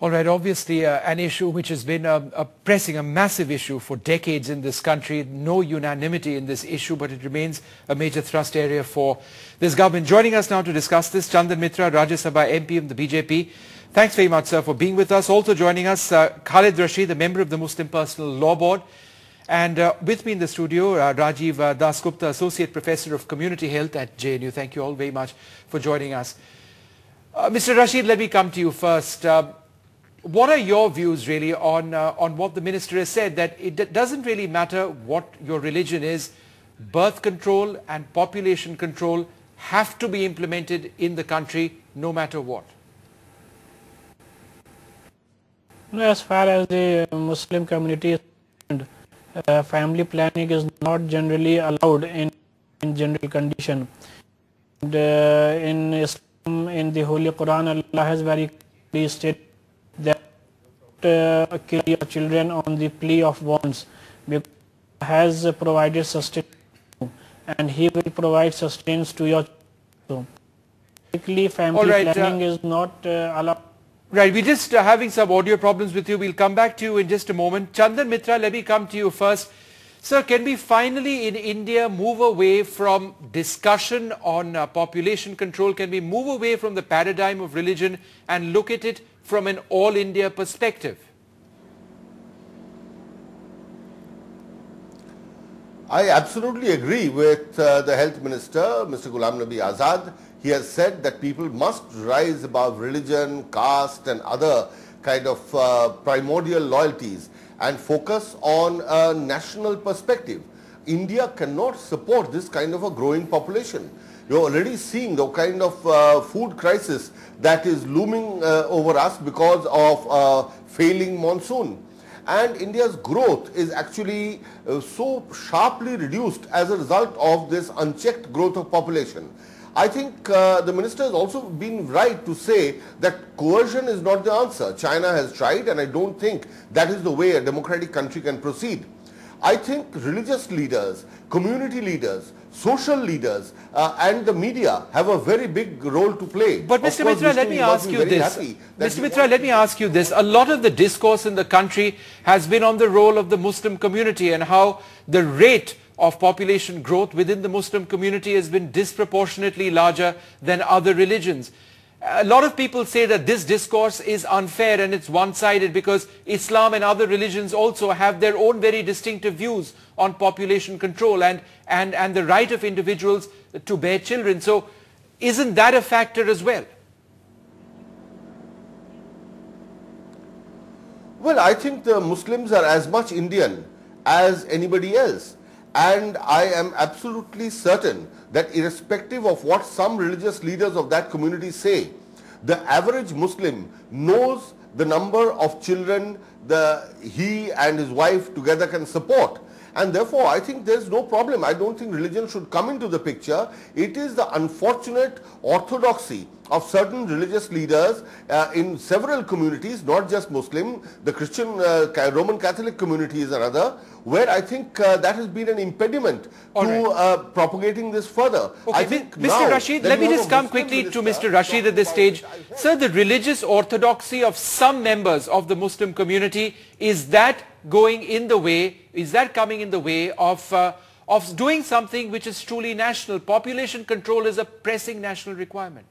All right, obviously an issue which has been pressing a massive issue for decades in this country. No unanimity in this issue, but it remains a major thrust area for this government. Joining us now to discuss this, Chandan Mitra, Rajya Sabha MP of the BJP. Thanks very much, sir, for being with us. Also joining us, Khalid Rashid, the member of the Muslim Personal Law Board. And with me in the studio, Rajiv Dasgupta, Associate Professor of Community Health at JNU. Thank you all very much for joining us. Mr. Rashid, let me come to you first. What are your views really on what the minister has said, that it doesn't really matter what your religion is, birth control and population control have to be implemented in the country no matter what? As far as the Muslim community is concerned, family planning is not generally allowed in general condition. And, in Islam, in the Holy Quran, Allah has very clearly stated that kill your children on the plea of wants, because He has provided sustenance and He will provide sustenance to your children. Basically, family planning is not allowed. Right, we're just having some audio problems with you. We'll come back to you in just a moment. Chandan Mitra, let me come to you first. Sir, can we finally in India move away from discussion on population control? Can we move away from the paradigm of religion and look at it from an all-India perspective? I absolutely agree with the Health Minister, Mr. Ghulam Nabi Azad. He has said that people must rise above religion, caste and other kind of primordial loyalties and focus on a national perspective. India cannot support this kind of a growing population. You're already seeing the kind of food crisis that is looming over us because of failing monsoon. And India's growth is actually so sharply reduced as a result of this unchecked growth of population. I think the minister has also been right to say that coercion is not the answer. China has tried, and I don't think that is the way a democratic country can proceed. I think religious leaders, community leaders, social leaders and the media have a very big role to play. But Mr. Mitra, let me ask you this. Mr. Mitra, let me ask you this. A lot of the discourse in the country has been on the role of the Muslim community and how the rate of population growth within the Muslim community has been disproportionately larger than other religions. A lot of people say that this discourse is unfair and it's one-sided because Islam and other religions also have their own very distinctive views on population control and the right of individuals to bear children. So isn't that a factor as well? Well, I think the Muslims are as much Indian as anybody else. And I am absolutely certain that irrespective of what some religious leaders of that community say, the average Muslim knows the number of children he and his wife together can support. And therefore, I think there's no problem. I don't think religion should come into the picture. It is the unfortunate orthodoxy of certain religious leaders in several communities, not just Muslim, the Christian, Roman Catholic community is another, where I think that has been an impediment to propagating this further. Okay, I think Mr. Rashid, let me just come quickly to Mr. Rashid at this stage. Sir, the religious orthodoxy of some members of the Muslim community, is that going in the way, is that coming in the way of doing something which is truly national? Population control is a pressing national requirement.